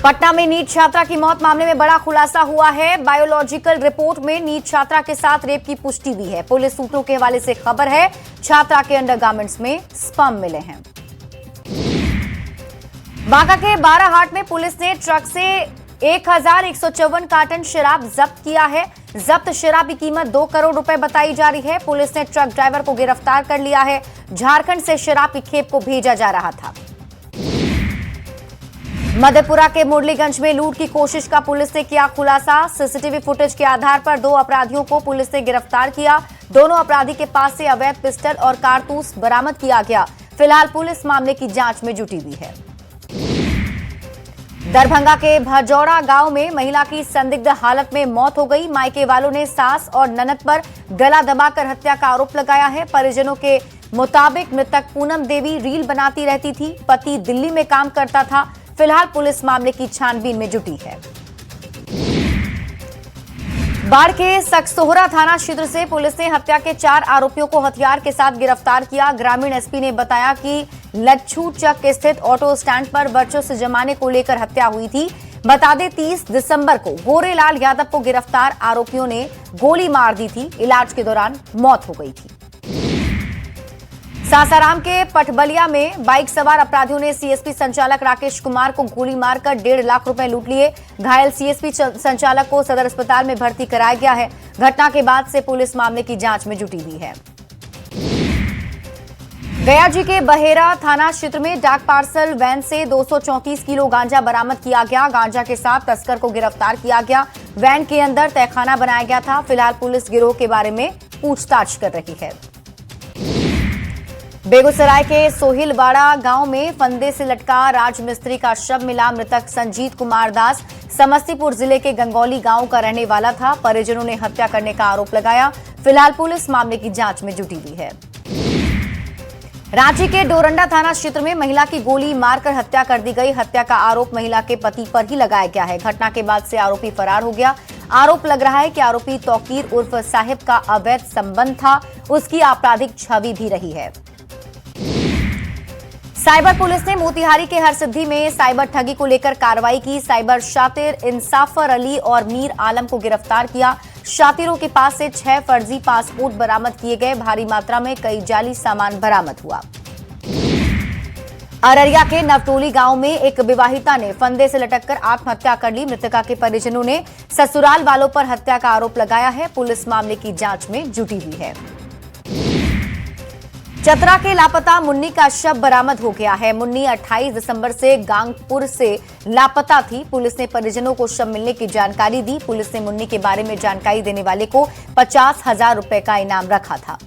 पटना में नीट छात्रा की मौत मामले में बड़ा खुलासा हुआ है। बायोलॉजिकल रिपोर्ट में नीट छात्रा के साथ रेप की पुष्टि हुई है। पुलिस सूत्रों के हवाले से खबर है, छात्रा के अंडरगारमेंट्स में स्पर्म मिले हैं। बांका के बाराहाट में पुलिस ने ट्रक से 1154 कार्टन शराब जब्त किया है। जब्त शराब की कीमत 2 करोड़ रुपए बताई जा रही है। पुलिस ने ट्रक ड्राइवर को गिरफ्तार कर लिया है। झारखंड से शराब की खेप को भेजा जा रहा था। मधेपुरा के मुरलीगंज में लूट की कोशिश का पुलिस ने किया खुलासा। सीसीटीवी फुटेज के आधार पर 2 अपराधियों को पुलिस ने गिरफ्तार किया। दोनों अपराधी के पास से अवैध पिस्टल और कारतूस बरामद किया गया। फिलहाल पुलिस मामले की जांच में जुटी हुई है। दरभंगा के भजौड़ा गांव में महिला की संदिग्ध हालत में मौत हो गई। मायके वालों ने सास और ननद पर गला दबाकर हत्या का आरोप लगाया है। परिजनों के मुताबिक मृतक पूनम देवी रील बनाती रहती थी। पति दिल्ली में काम करता था। फिलहाल पुलिस मामले की छानबीन में जुटी है। बाढ़ के सकसोहरा थाना क्षेत्र से पुलिस ने हत्या के 4 आरोपियों को हथियार के साथ गिरफ्तार किया। ग्रामीण एसपी ने बताया कि लच्छू चक स्थित ऑटो स्टैंड पर वर्चस्व जमाने को लेकर हत्या हुई थी। बता दें 30 दिसंबर को गोरेलाल यादव को गिरफ्तार आरोपियों ने गोली मार दी थी। इलाज के दौरान मौत हो गई थी। सासाराम के पटबलिया में बाइक सवार अपराधियों ने सीएसपी संचालक राकेश कुमार को गोली मारकर 1.5 लाख रुपए लूट लिए। घायल सीएसपी संचालक को सदर अस्पताल में भर्ती कराया गया है। घटना के बाद से पुलिस मामले की जांच में जुटी हुई है। गया जी के बहेरा थाना क्षेत्र में डाक पार्सल वैन से 234 किलो गांजा बरामद किया गया। गांजा के साथ तस्कर को गिरफ्तार किया गया। वैन के अंदर तहखाना बनाया गया था। फिलहाल पुलिस गिरोह के बारे में पूछताछ कर रही है। बेगूसराय के सोहिलवाड़ा गांव में फंदे से लटका राजमिस्त्री का शव मिला। मृतक संजीत कुमार दास समस्तीपुर जिले के गंगौली गांव का रहने वाला था। परिजनों ने हत्या करने का आरोप लगाया। फिलहाल पुलिस मामले की जांच में जुटी हुई है। रांची के डोरंडा थाना क्षेत्र में महिला की गोली मारकर हत्या कर दी गई। हत्या का आरोप महिला के पति पर ही लगाया गया है। घटना के बाद से आरोपी फरार हो गया। आरोप लग रहा है कि आरोपी तौकीर उर्फ साहिब का अवैध संबंध था। उसकी आपराधिक छवि भी रही है। साइबर पुलिस ने मोतिहारी के हरसिद्धि में साइबर ठगी को लेकर कार्रवाई की। साइबर शातिर इंसाफर अली और मीर आलम को गिरफ्तार किया। शातिरों के पास से 6 फर्जी पासपोर्ट बरामद किए गए। भारी मात्रा में कई जाली सामान बरामद हुआ। अररिया के नवटोली गांव में एक विवाहिता ने फंदे से लटककर आत्महत्या कर ली। मृतका के परिजनों ने ससुराल वालों पर हत्या का आरोप लगाया है। पुलिस मामले की जांच में जुटी हुई है। चतरा के लापता मुन्नी का शव बरामद हो गया है। मुन्नी 28 दिसंबर से गांगपुर से लापता थी। पुलिस ने परिजनों को शव मिलने की जानकारी दी। पुलिस ने मुन्नी के बारे में जानकारी देने वाले को 50,000 रुपए का इनाम रखा था।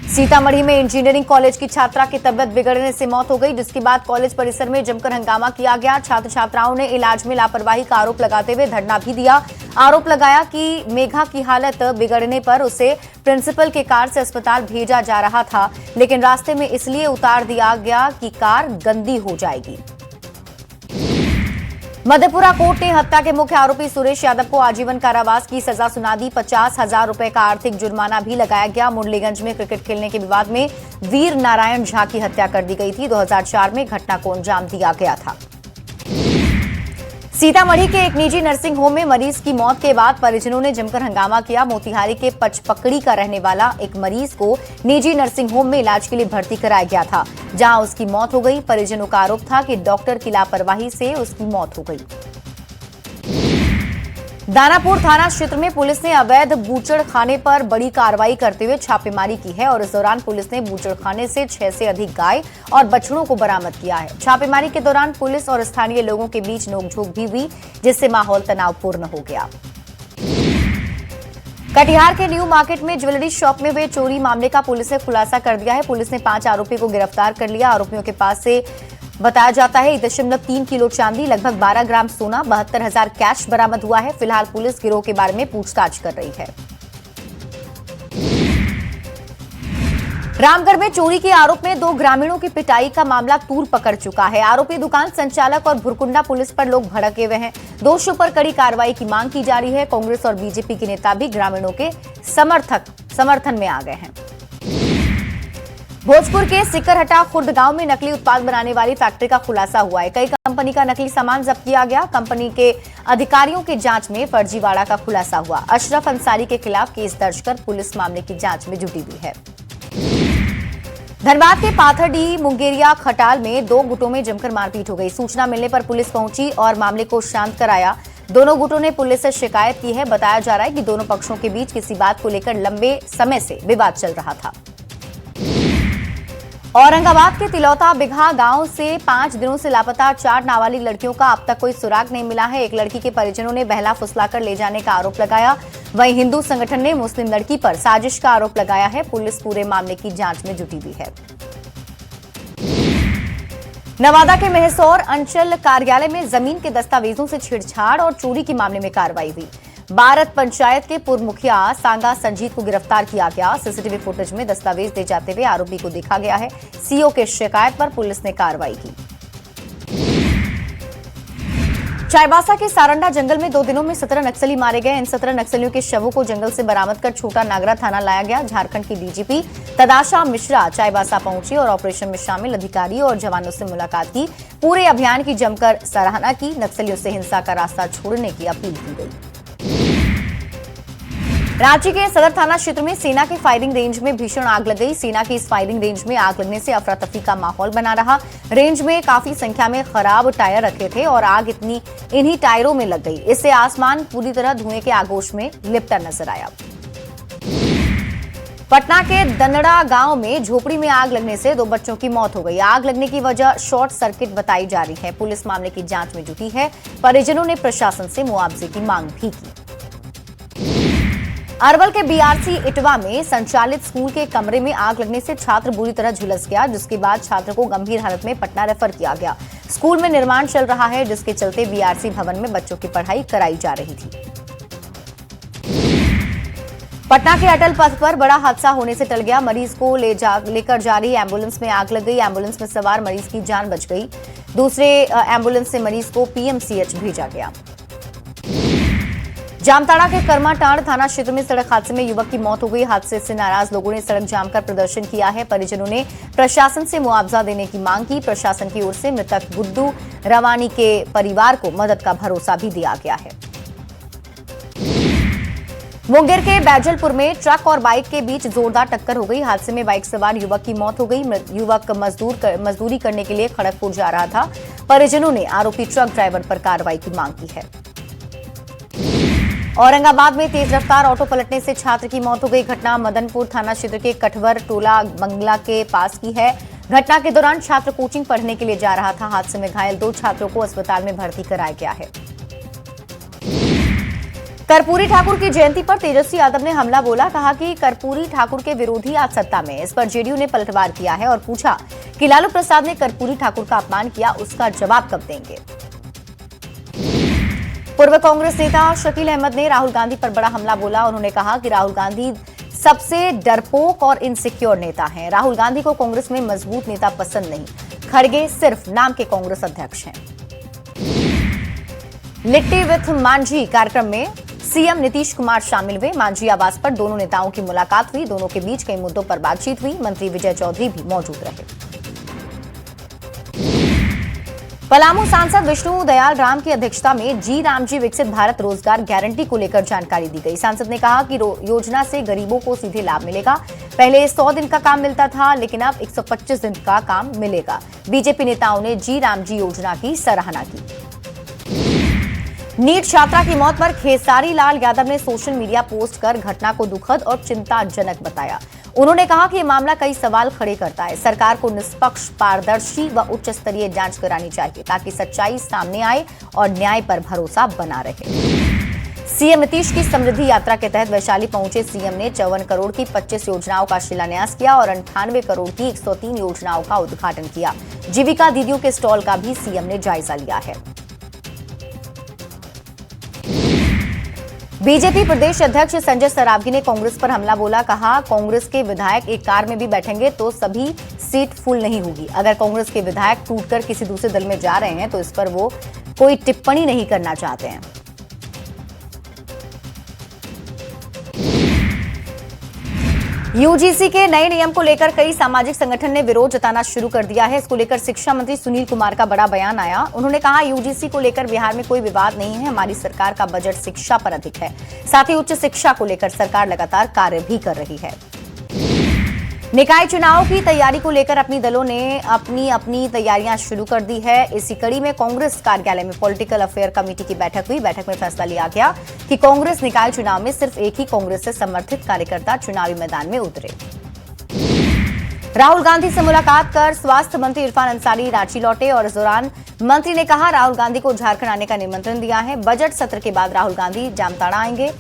सीतामढ़ी में इंजीनियरिंग कॉलेज की छात्रा की तबियत बिगड़ने से मौत हो गई, जिसके बाद कॉलेज परिसर में जमकर हंगामा किया गया। छात्र छात्राओं ने इलाज में लापरवाही का आरोप लगाते हुए धरना भी दिया। आरोप लगाया कि मेघा की हालत बिगड़ने पर उसे प्रिंसिपल के कार से अस्पताल भेजा जा रहा था, लेकिन रास्ते में इसलिए उतार दिया गया कि कार गंदी हो जाएगी। मधेपुरा कोर्ट ने हत्या के मुख्य आरोपी सुरेश यादव को आजीवन कारावास की सजा सुना दी। 50,000 रुपए का आर्थिक जुर्माना भी लगाया गया। मुरलीगंज में क्रिकेट खेलने के विवाद में वीर नारायण झा की हत्या कर दी गई थी। 2004 में घटना को अंजाम दिया गया था। सीतामढ़ी के एक निजी नर्सिंग होम में मरीज की मौत के बाद परिजनों ने जमकर हंगामा किया। मोतिहारी के पचपकड़ी का रहने वाला एक मरीज को निजी नर्सिंग होम में इलाज के लिए भर्ती कराया गया था, जहां उसकी मौत हो गई। परिजनों का आरोप था कि डॉक्टर की लापरवाही से उसकी मौत हो गई। दानापुर थाना क्षेत्र में पुलिस ने अवैध बूचड़खाने पर बड़ी कार्रवाई करते हुए छापेमारी की है और इस दौरान पुलिस ने बूचड़खाने से 6 से अधिक गाय और बछड़ों को बरामद किया है। छापेमारी के दौरान पुलिस और स्थानीय लोगों के बीच नोकझोंक भी हुई, जिससे माहौल तनावपूर्ण हो गया। कटिहार के न्यू मार्केट में ज्वेलरी शॉप में हुए चोरी मामले का पुलिस ने खुलासा कर दिया है। पुलिस ने 5 आरोपी को गिरफ्तार कर लिया। आरोपियों के पास से बताया जाता है 1.3 किलो चांदी, लगभग 12 ग्राम सोना, 72,000 कैश बरामद हुआ है। फिलहाल पुलिस गिरोह के बारे में पूछताछ कर रही है। रामगढ़ में चोरी के आरोप में 2 ग्रामीणों की पिटाई का मामला तूल पकड़ चुका है। आरोपी दुकान संचालक और भुरकुंडा पुलिस पर लोग भड़के हुए हैं। दोषियों पर कड़ी कार्रवाई की मांग की जा रही है। कांग्रेस और बीजेपी के नेता भी ग्रामीणों के समर्थन में आ गए हैं। भोजपुर के सिकरहटा खुर्द गांव में नकली उत्पाद बनाने वाली फैक्ट्री का खुलासा हुआ है। कई कंपनी का नकली सामान जब्त किया गया। कंपनी के अधिकारियों की जांच में फर्जीवाड़ा का खुलासा हुआ। अशरफ अंसारी के खिलाफ केस दर्ज कर पुलिस मामले की जांच में जुटी हुई है। धनबाद के पाथरडीह मुंगेरिया खटाल में दो गुटों में जमकर मारपीट हो गई। सूचना मिलने पर पुलिस पहुंची और मामले को शांत कराया। दोनों गुटों ने पुलिस से शिकायत की है। बताया जा रहा है कि दोनों पक्षों के बीच किसी बात को लेकर लंबे समय से विवाद चल रहा था। औरंगाबाद के तिलौता बिघा गांव से 5 दिनों से लापता 4 नाबालिग लड़कियों का अब तक कोई सुराग नहीं मिला है। एक लड़की के परिजनों ने बहला फुसलाकर ले जाने का आरोप लगाया। वहीं हिंदू संगठन ने मुस्लिम लड़की पर साजिश का आरोप लगाया है। पुलिस पूरे मामले की जांच में जुटी हुई है। नवादा के मेहसौर अंचल कार्यालय में जमीन के दस्तावेजों से छेड़छाड़ और चोरी के मामले में कार्रवाई हुई। भारत पंचायत के पूर्व मुखिया सांगा संजीत को गिरफ्तार किया गया। सीसीटीवी फुटेज में दस्तावेज दे जाते हुए आरोपी को देखा गया है। सीओ के शिकायत पर पुलिस ने कार्रवाई की। चाईबासा के सारंडा जंगल में 2 दिनों में 17 नक्सली मारे गए। इन 17 नक्सलियों के शवों को जंगल से बरामद कर छोटा नागरा थाना लाया गया। झारखंड की डीजीपी तदाशा मिश्रा चाईबासा पहुंची और ऑपरेशन में शामिल अधिकारियों और जवानों से मुलाकात की। पूरे अभियान की जमकर सराहना की। नक्सलियों से हिंसा का रास्ता छोड़ने की अपील की गई। रांची के सदर थाना क्षेत्र में सेना के फायरिंग रेंज में भीषण आग लग गई। सेना की इस फायरिंग रेंज में आग लगने से अफरा तफरी का माहौल बना रहा। रेंज में काफी संख्या में खराब टायर रखे थे और आग इन्हीं टायरों में लग गई। इससे आसमान पूरी तरह धुएं के आगोश में लिपटा नजर आया। पटना के दनड़ा गांव में झोपड़ी में आग लगने से 2 बच्चों की मौत हो गई। आग लगने की वजह शॉर्ट सर्किट बताई जा रही है। पुलिस मामले की जांच में जुटी है। परिजनों ने प्रशासन से मुआवजे की मांग भी की। अरवल के बीआरसी इटवा में संचालित स्कूल के कमरे में आग लगने से छात्र बुरी तरह झुलस गया, जिसके बाद छात्र को गंभीर हालत में पटना रेफर किया गया। स्कूल में निर्माण चल रहा है, जिसके चलते बीआरसी भवन में बच्चों की पढ़ाई कराई जा रही थी। पटना के अटल पथ पर बड़ा हादसा होने से टल गया। मरीज को लेकर जा रही एम्बुलेंस में आग लग गई। एम्बुलेंस में सवार मरीज की जान बच गई। दूसरे एम्बुलेंस से मरीज को पीएमसीएच भेजा गया। जामताड़ा के कर्माटांड़ थाना क्षेत्र में सड़क हादसे में युवक की मौत हो गई। हादसे से नाराज लोगों ने सड़क जाम कर प्रदर्शन किया है। परिजनों ने प्रशासन से मुआवजा देने की मांग की। प्रशासन की ओर से मृतक गुड्डू रवानी के परिवार को मदद का भरोसा भी दिया गया है। मुंगेर के बैजलपुर में ट्रक और बाइक के बीच जोरदार टक्कर हो गई। हादसे में बाइक सवार युवक की मौत हो गई। युवक मजदूरी करने के लिए खड़गपुर जा रहा था। परिजनों ने आरोपी ट्रक ड्राइवर पर कार्रवाई की मांग की है। औरंगाबाद में तेज रफ्तार ऑटो पलटने से छात्र की मौत हो गई। घटना मदनपुर थाना क्षेत्र के कठवर टोला बंगला के पास की है। घटना के दौरान छात्र कोचिंग पढ़ने के लिए जा रहा था। हादसे में घायल 2 छात्रों को अस्पताल में भर्ती कराया गया है। कर्पूरी ठाकुर की जयंती पर तेजस्वी यादव ने हमला बोला। कहा कि कर्पूरी ठाकुर के विरोधी आज सत्ता में। इस पर जेडीयू ने पलटवार किया है और पूछा कि लालू प्रसाद ने कर्पूरी ठाकुर का अपमान किया, उसका जवाब कब देंगे। पूर्व कांग्रेस नेता शकील अहमद ने राहुल गांधी पर बड़ा हमला बोला। उन्होंने कहा कि राहुल गांधी सबसे डरपोक और इनसिक्योर नेता हैं। राहुल गांधी को कांग्रेस में मजबूत नेता पसंद नहीं। खड़गे सिर्फ नाम के कांग्रेस अध्यक्ष हैं। लिट्टी विथ मांझी कार्यक्रम में सीएम नीतीश कुमार शामिल हुए। मांझी आवास पर दोनों नेताओं की मुलाकात हुई। दोनों के बीच कई मुद्दों पर बातचीत हुई। मंत्री विजय चौधरी भी मौजूद रहे। पलामू सांसद विष्णु दयाल राम की अध्यक्षता में जी रामजी विकसित भारत रोजगार गारंटी को लेकर जानकारी दी गई। सांसद ने कहा कि योजना से गरीबों को सीधे लाभ मिलेगा। पहले 100 दिन का काम मिलता था, लेकिन अब 125 दिन का काम मिलेगा। बीजेपी नेताओं ने जी रामजी योजना की सराहना की। नीट छात्रा की मौत पर खेसारी लाल यादव ने सोशल मीडिया पोस्ट कर घटना को दुखद और चिंताजनक बताया। उन्होंने कहा कि यह मामला कई सवाल खड़े करता है। सरकार को निष्पक्ष, पारदर्शी व उच्च स्तरीय जांच करानी चाहिए ताकि सच्चाई सामने आए और न्याय पर भरोसा बना रहे। सीएम नीतीश की समृद्धि यात्रा के तहत वैशाली पहुंचे सीएम ने 54 करोड़ की 25 योजनाओं का शिलान्यास किया और 98 करोड़ की 103 योजनाओं का उद्घाटन किया। जीविका दीदियों के स्टॉल का भी सीएम ने जायजा लिया है। बीजेपी प्रदेश अध्यक्ष संजय सरावगी ने कांग्रेस पर हमला बोला। कहा, कांग्रेस के विधायक एक कार में भी बैठेंगे तो सभी सीट फुल नहीं होगी। अगर कांग्रेस के विधायक टूटकर किसी दूसरे दल में जा रहे हैं तो इस पर वो कोई टिप्पणी नहीं करना चाहते हैं। यूजीसी के नए नियम को लेकर कई सामाजिक संगठन ने विरोध जताना शुरू कर दिया है। इसको लेकर शिक्षा मंत्री सुनील कुमार का बड़ा बयान आया। उन्होंने कहा, यूजीसी को लेकर बिहार में कोई विवाद नहीं है, हमारी सरकार का बजट शिक्षा पर अधिक है। साथ ही उच्च शिक्षा को लेकर सरकार लगातार कार्य भी कर रही है। निकाय चुनाव की तैयारी को लेकर अपनी दलों ने अपनी तैयारियां शुरू कर दी है। इसी कड़ी में कांग्रेस कार्यालय में पॉलिटिकल अफेयर कमेटी की बैठक हुई। बैठक में फैसला लिया गया कि कांग्रेस निकाय चुनाव में सिर्फ एक ही कांग्रेस से समर्थित कार्यकर्ता चुनावी मैदान में उतरे। राहुल गांधी से मुलाकात कर स्वास्थ्य मंत्री इरफान अंसारी रांची लौटे और इस दौरान मंत्री ने कहा, राहुल गांधी को झारखंड आने का निमंत्रण दिया है। बजट सत्र के बाद राहुल गांधी जामताड़ा आएंगे।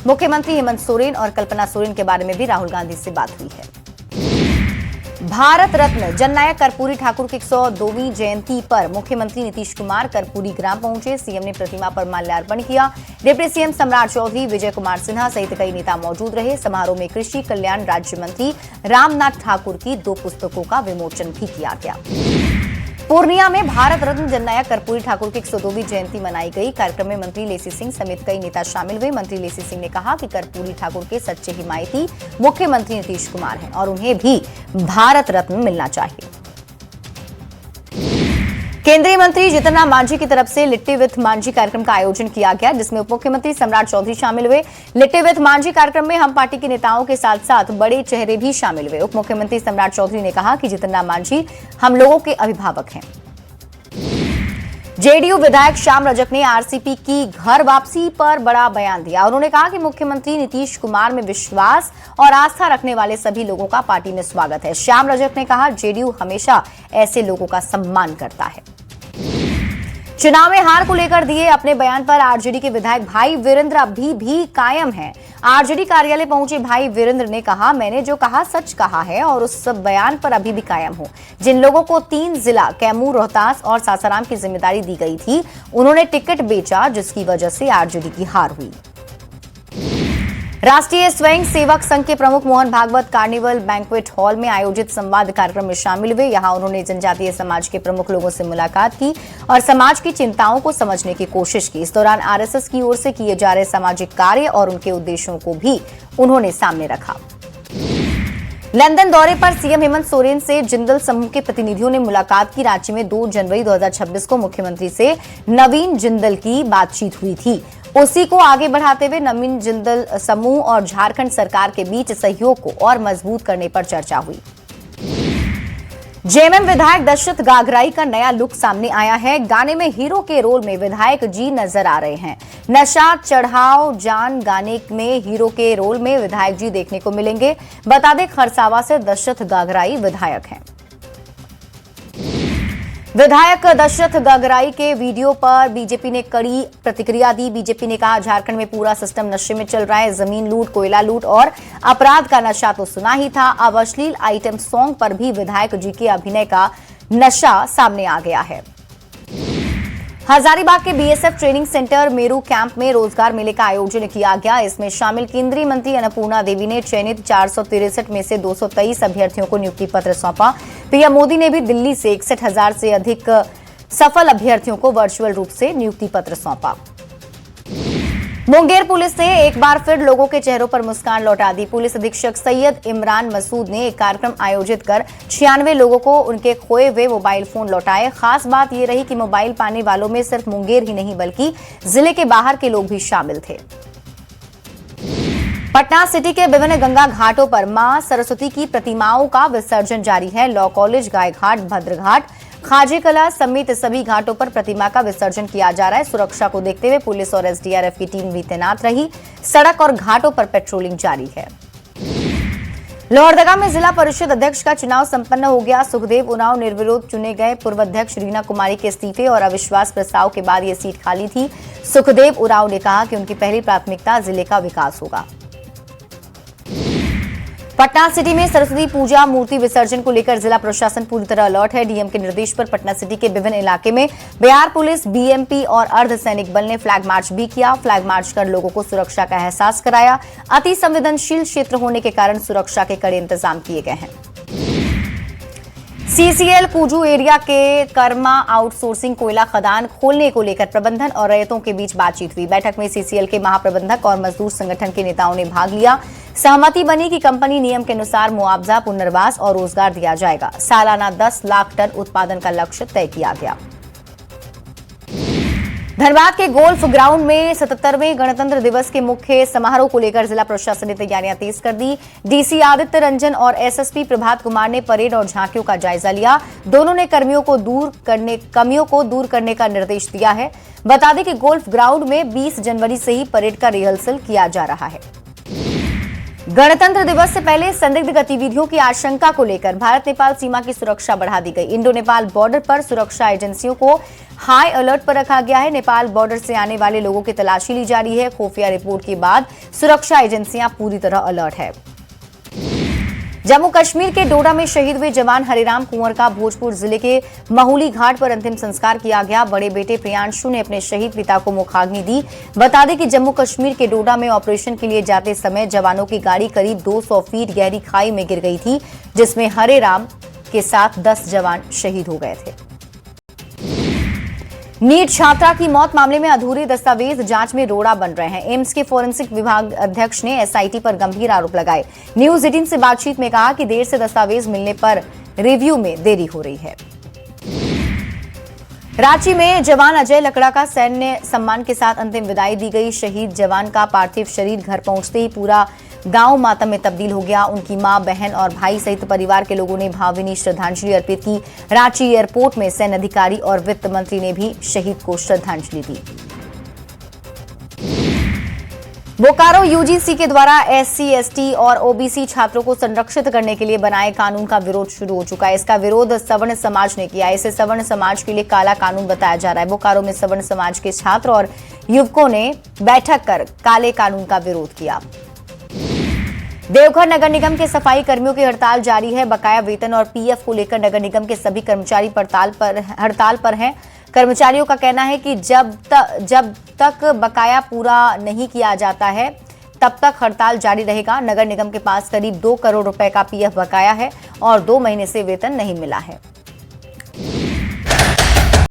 मुख्यमंत्री हेमंत सोरेन और कल्पना सोरेन के बारे में भी राहुल गांधी से बात हुई है। भारत रत्न जननायक कर्पूरी ठाकुर की 102वीं जयंती पर मुख्यमंत्री नीतीश कुमार कर्पूरी ग्राम पहुंचे। सीएम ने प्रतिमा पर माल्यार्पण किया। डिप्टी सीएम सम्राट चौधरी, विजय कुमार सिन्हा सहित कई नेता मौजूद रहे। समारोह में कृषि कल्याण राज्य मंत्री रामनाथ ठाकुर की 2 पुस्तकों का विमोचन भी किया गया। पूर्णिया में भारत रत्न जननायक कर्पूरी ठाकुर की 102वीं जयंती मनाई गई। कार्यक्रम में मंत्री लेसी सिंह समेत कई नेता शामिल हुए। मंत्री लेसी सिंह ने कहा कि कर्पूरी ठाकुर के सच्चे हिमायती मुख्यमंत्री नीतीश कुमार हैं और उन्हें भी भारत रत्न मिलना चाहिए। केंद्रीय मंत्री जीतन राम मांझी की तरफ से लिट्टी विथ मांझी कार्यक्रम का आयोजन किया गया, जिसमें उप मुख्यमंत्री सम्राट चौधरी शामिल हुए। लिट्टी विथ मांझी कार्यक्रम में हम पार्टी के नेताओं के साथ साथ बड़े चेहरे भी शामिल हुए। उप मुख्यमंत्री सम्राट चौधरी ने कहा कि जीतन राम मांझी हम लोगों के अभिभावक हैं। जेडीयू विधायक श्याम रजक ने आरसीपी की घर वापसी पर बड़ा बयान दिया। उन्होंने कहा कि मुख्यमंत्री नीतीश कुमार में विश्वास और आस्था रखने वाले सभी लोगों का पार्टी में स्वागत है। श्याम रजक ने कहा, जेडीयू हमेशा ऐसे लोगों का सम्मान करता है। चुनाव में हार को लेकर दिए अपने बयान पर आरजेडी के विधायक भाई वीरेंद्र अभी भी कायम हैं। आरजेडी कार्यालय पहुंचे भाई वीरेंद्र ने कहा, मैंने जो कहा सच कहा है और उस सब बयान पर अभी भी कायम हूं। जिन लोगों को 3 जिला कैमूर, रोहतास और सासाराम की जिम्मेदारी दी गई थी, उन्होंने टिकट बेचा, जिसकी वजह से आरजेडी की हार हुई। राष्ट्रीय स्वयं सेवक संघ के प्रमुख Mohan Bhagwat carnival banquet hall में आयोजित संवाद कार्यक्रम में शामिल हुए। यहां उन्होंने जनजातीय समाज के प्रमुख लोगों से मुलाकात की और समाज की चिंताओं को समझने की कोशिश की। इस दौरान आरएसएस की ओर से किए जा रहे सामाजिक कार्य और उनके उद्देश्यों को भी उन्होंने सामने रखा। लंदन दौरे पर सीएम हेमंत सोरेन से जिंदल समूह के प्रतिनिधियों ने मुलाकात की। रांची में 2 जनवरी 2026 को मुख्यमंत्री से नवीन जिंदल की बातचीत हुई थी। उसी को आगे बढ़ाते हुए नवीन जिंदल समूह और झारखंड सरकार के बीच सहयोग को और मजबूत करने पर चर्चा हुई। जेएमएम विधायक दशरथ गागराई का नया लुक सामने आया है। गाने में हीरो के रोल में विधायक जी नजर आ रहे हैं। नशा चढ़ाओ जान गाने में हीरो के रोल में विधायक जी देखने को मिलेंगे। बता दें, खरसावा से दशरथ गागराई विधायक हैं। विधायक दशरथ गागराई के वीडियो पर बीजेपी ने कड़ी प्रतिक्रिया दी। बीजेपी ने कहा, झारखंड में पूरा सिस्टम नशे में चल रहा है। जमीन लूट, कोयला लूट और अपराध का नशा तो सुना ही था, अब अश्लील आइटम सॉन्ग पर भी विधायक जी के अभिनय का नशा सामने आ गया है। हजारीबाग के BSF training centre Meru camp में रोजगार मेले का आयोजन किया गया। इसमें शामिल केंद्रीय मंत्री अन्नपूर्णा देवी ने चयनित 463 में से 223 अभ्यर्थियों को नियुक्ति पत्र सौंपा। पीएम मोदी ने भी दिल्ली से 61,000 से अधिक सफल अभ्यर्थियों को वर्चुअल रूप से नियुक्ति पत्र सौंपा। मुंगेर पुलिस ने एक बार फिर लोगों के चेहरों पर मुस्कान लौटा दी। पुलिस अधीक्षक सैयद इमरान मसूद ने एक कार्यक्रम आयोजित कर 96 लोगों को उनके खोए हुए मोबाइल फोन लौटाए। खास बात यह रही कि मोबाइल पाने वालों में सिर्फ मुंगेर ही नहीं बल्कि जिले के बाहर के लोग भी शामिल थे। पटना सिटी के विभिन्न गंगा घाटों पर मां सरस्वती की प्रतिमाओं का विसर्जन जारी है। लॉ कॉलेज, गायघाट, भद्रघाट, खाजे कला समेत सभी घाटों पर प्रतिमा का विसर्जन किया जा रहा है। सुरक्षा को देखते हुए पुलिस और एसडीआरएफ की टीम भी तैनात रही। सड़क और घाटों पर पेट्रोलिंग जारी है। लोहरदगा में जिला परिषद अध्यक्ष का चुनाव संपन्न हो गया। सुखदेव उरांव निर्विरोध चुने गए। पूर्व अध्यक्ष रीना कुमारी के इस्तीफे और अविश्वास प्रस्ताव के बाद यह सीट खाली थी। सुखदेव उरांव ने कहा कि उनकी पहली प्राथमिकता जिले का विकास होगा। पटना सिटी में सरस्वती पूजा मूर्ति विसर्जन को लेकर जिला प्रशासन पूरी तरह अलर्ट है। डीएम के निर्देश पर पटना सिटी के विभिन्न इलाके में बिहार पुलिस, बीएमपी और अर्धसैनिक बल ने फ्लैग मार्च भी किया। फ्लैग मार्च कर लोगों को सुरक्षा का एहसास कराया। अति संवेदनशील क्षेत्र होने के कारण सुरक्षा के कड़े इंतजाम किए गए हैं। सीसीएल कुजू एरिया के कर्मा आउटसोर्सिंग कोयला खदान खोलने को लेकर प्रबंधन और रैयतों के बीच बातचीत हुई। बैठक में सीसीएल के महाप्रबंधक और मजदूर संगठन के नेताओं ने भाग लिया। सहमति बनी कि कंपनी नियम के अनुसार मुआवजा, पुनर्वास और रोजगार दिया जाएगा। सालाना 10 लाख टन उत्पादन का लक्ष्य तय किया गया। धनबाद के गोल्फ ग्राउंड में 77वें गणतंत्र दिवस के मुख्य समारोह को लेकर जिला प्रशासन ने तैयारियां तेज कर दी। डीसी आदित्य रंजन और एसएसपी प्रभात कुमार ने परेड और झांकियों का जायजा लिया। दोनों ने कमियों को दूर करने का निर्देश दिया है। बता दें कि गोल्फ ग्राउंड में 20 जनवरी से ही परेड का रिहर्सल किया जा रहा है। गणतंत्र दिवस से पहले संदिग्ध गतिविधियों की आशंका को लेकर भारत नेपाल सीमा की सुरक्षा बढ़ा दी गई। इंडो नेपाल बॉर्डर पर सुरक्षा एजेंसियों को हाई अलर्ट पर रखा गया है। नेपाल बॉर्डर से आने वाले लोगों की तलाशी ली जा रही है। खुफिया रिपोर्ट के बाद सुरक्षा एजेंसियां पूरी तरह अलर्ट है। जम्मू कश्मीर के डोडा में शहीद हुए जवान हरिराम कुंवर का भोजपुर जिले के महुली घाट पर अंतिम संस्कार किया गया। बड़े बेटे प्रियांशु ने अपने शहीद पिता को मुखाग्नि दी। बता दें कि जम्मू कश्मीर के डोडा में ऑपरेशन के लिए जाते समय जवानों की गाड़ी करीब 200 फीट गहरी खाई में गिर गई थी, जिसमें हरिराम के साथ 10 जवान शहीद हो गए थे। नीट छात्रा की मौत मामले में अधूरे दस्तावेज जांच में रोड़ा बन रहे हैं। एम्स के फोरेंसिक विभाग अध्यक्ष ने एसआईटी पर गंभीर आरोप लगाए। न्यूज 18 से बातचीत में कहा कि देर से दस्तावेज मिलने पर रिव्यू में देरी हो रही है। रांची में जवान अजय लकड़ा का सैन्य सम्मान के साथ अंतिम विदाई दी गई। शहीद जवान का पार्थिव शरीर घर पहुंचते ही पूरा गांव मातम में तब्दील हो गया। उनकी मां, बहन और भाई सहित परिवार के लोगों ने भावभीनी श्रद्धांजलि अर्पित की। रांची एयरपोर्ट में सैन्य अधिकारी और वित्त मंत्री ने भी शहीद को श्रद्धांजलि दी। बोकारो यूजीसी के द्वारा एससी, एसटी और ओबीसी छात्रों को संरक्षित करने के लिए बनाए कानून का विरोध शुरू हो चुका है। इसका विरोध सवर्ण समाज ने किया। इसे सवर्ण समाज के लिए काला कानून बताया जा रहा है। बोकारो में सवर्ण समाज के छात्र और युवकों ने बैठक कर काले कानून का विरोध किया। देवघर नगर निगम के सफाई कर्मियों की हड़ताल जारी है। बकाया वेतन और पीएफ को लेकर नगर निगम के सभी कर्मचारी हड़ताल पर हैं। कर्मचारियों का कहना है कि जब तक बकाया पूरा नहीं किया जाता है तब तक हड़ताल जारी रहेगा। नगर निगम के पास करीब 2 करोड़ रुपए का पीएफ बकाया है और 2 महीने से वेतन नहीं मिला है।